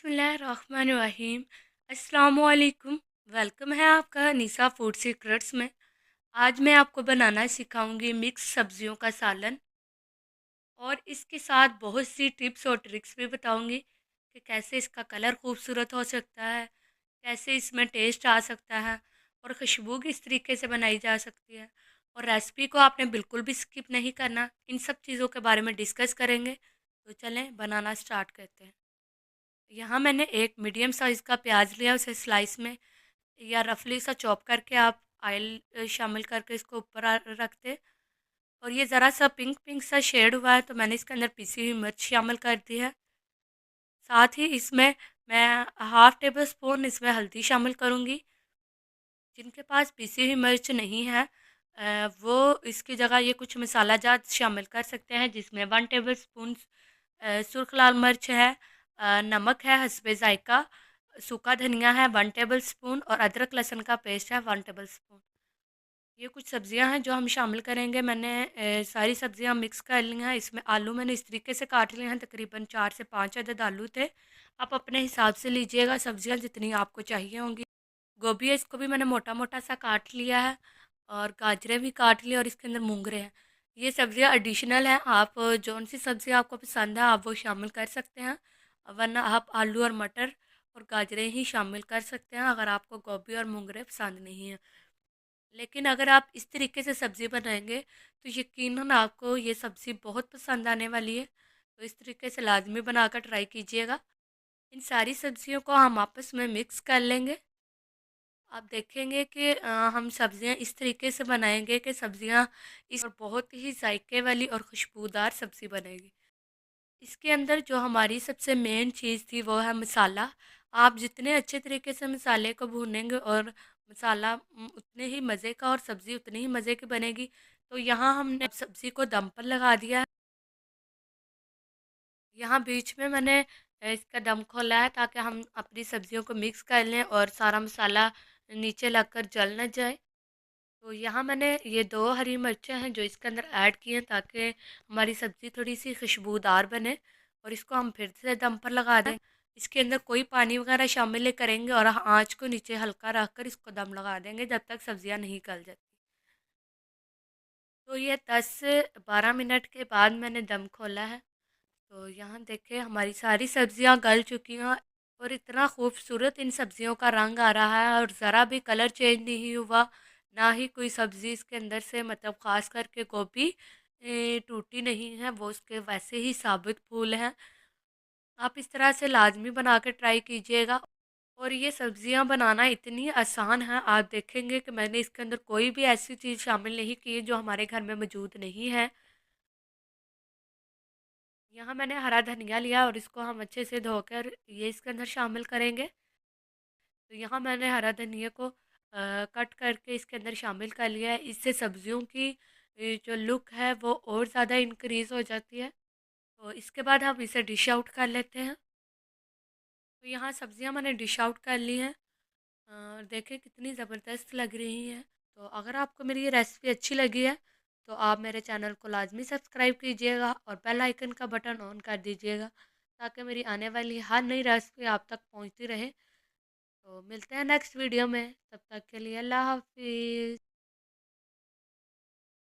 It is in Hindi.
बिस्मिल्लाहिर्रहमानिर्रहीम। अस्सलामुअलैकुम। वेलकम है आपका निसा फूड सीक्रेट्स में। आज मैं आपको बनाना सिखाऊंगी मिक्स सब्जियों का सालन और इसके साथ बहुत सी टिप्स और ट्रिक्स भी बताऊंगी कि कैसे इसका कलर खूबसूरत हो सकता है, कैसे इसमें टेस्ट आ सकता है और खुशबू किस तरीके से बनाई जा सकती है। और रेसिपी को आपने बिल्कुल भी स्किप नहीं करना। इन सब चीज़ों के बारे में डिस्कस करेंगे। तो चलें बनाना स्टार्ट करते हैं। यहाँ मैंने एक मीडियम साइज़ का प्याज लिया, उसे स्लाइस में या रफली सा चॉप करके आप ऑयल शामिल करके इसको ऊपर रख दे। और ये ज़रा सा पिंक पिंक सा शेड हुआ है तो मैंने इसके अंदर पिसी हुई मिर्च शामिल कर दी है। साथ ही इसमें मैं हाफ़ टेबल स्पून इसमें हल्दी शामिल करूँगी। जिनके पास पिसी हुई मिर्च नहीं है वो इसकी जगह ये कुछ मसाला जात शामिल कर सकते हैं, जिसमें 1 टेबल स्पून सुर्ख लाल मिर्च है, नमक है हस्बे ज़ायका, सूखा धनिया है 1 टेबल स्पून और अदरक लहसुन का पेस्ट है 1 टेबल स्पून। ये कुछ सब्जियां हैं जो हम शामिल करेंगे। मैंने सारी सब्जियां मिक्स कर ली हैं। इसमें आलू मैंने इस तरीके से काट लिए हैं, तकरीबन 4 से 5 अदद आलू थे। आप अपने हिसाब से लीजिएगा सब्जियां जितनी आपको चाहिए होंगी। गोभी है, इसको भी मैंने मोटा मोटा सा काट लिया है और गाजरें भी काट ली और इसके अंदर मूंगरे हैं। ये सब्जियां एडिशनल हैं, आप जौन सी सब्ज़ी आपको पसंद है आप वो शामिल कर सकते हैं, वरना आप आलू और मटर और गाजरें ही शामिल कर सकते हैं अगर आपको गोभी और मूंगरे पसंद नहीं हैं। लेकिन अगर आप इस तरीके से सब्ज़ी बनाएंगे तो यकीनन आपको ये सब्ज़ी बहुत पसंद आने वाली है। तो इस तरीके से लाजमी बनाकर ट्राई कीजिएगा। इन सारी सब्जियों को हम आपस में मिक्स कर लेंगे। आप देखेंगे कि हम सब्जियां इस तरीके से बनाएंगे कि सब्जियां इस और बहुत ही जायके वाली और खुशबूदार सब्ज़ी बनेगी। इसके अंदर जो हमारी सबसे मेन चीज़ थी वो है मसाला। आप जितने अच्छे तरीके से मसाले को भूनेंगे और मसाला उतने ही मज़े का और सब्ज़ी उतनी ही मज़े की बनेगी। तो यहाँ हमने सब्ज़ी को दम पर लगा दिया है। यहाँ बीच में मैंने इसका दम खोला है ताकि हम अपनी सब्जियों को मिक्स कर लें और सारा मसाला नीचे लगकर जल न जाए। तो यहाँ मैंने ये 2 हरी मिर्चें हैं जो इसके अंदर ऐड की हैं ताकि हमारी सब्ज़ी थोड़ी सी खुशबूदार बने। और इसको हम फिर से दम पर लगा दें। इसके अंदर कोई पानी वगैरह शामिल नहीं करेंगे और आँच को नीचे हल्का रख कर इसको दम लगा देंगे जब तक सब्ज़ियाँ नहीं गल जाती। तो ये 10 से 12 मिनट के बाद मैंने दम खोला है। तो यहाँ देखिए हमारी सारी सब्जियाँ गल चुकी हैं और इतना खूबसूरत इन सब्जियों का रंग आ रहा है और ज़रा भी कलर चेंज नहीं हुआ। ना ही कोई सब्ज़ी इसके अंदर से, मतलब ख़ास करके गोभी टूटी नहीं है, वो उसके वैसे ही साबुत फूल हैं। आप इस तरह से लाजमी बना कर ट्राई कीजिएगा। और ये सब्जियां बनाना इतनी आसान है, आप देखेंगे कि मैंने इसके अंदर कोई भी ऐसी चीज़ शामिल नहीं की जो हमारे घर में मौजूद नहीं है। यहाँ मैंने हरा धनिया लिया और इसको हम अच्छे से धोकर ये इसके अंदर शामिल करेंगे। तो यहाँ मैंने हरा धनिया को कट करके इसके अंदर शामिल कर लिया है। इससे सब्जियों की जो लुक है वो और ज़्यादा इंक्रीज़ हो जाती है। तो इसके बाद हम इसे डिश आउट कर लेते हैं। तो यहाँ सब्जियाँ मैंने डिश आउट कर ली हैं और देखें कितनी ज़बरदस्त लग रही हैं। तो अगर आपको मेरी ये रेसिपी अच्छी लगी है तो आप मेरे चैनल को लाजमी सब्सक्राइब कीजिएगा और बेल आइकन का बटन ऑन कर दीजिएगा ताकि मेरी आने वाली हर नई रेसिपी आप तक पहुंचती रहे। तो मिलते हैं नेक्स्ट वीडियो में, तब तक के लिए अल्लाह हाफिज़।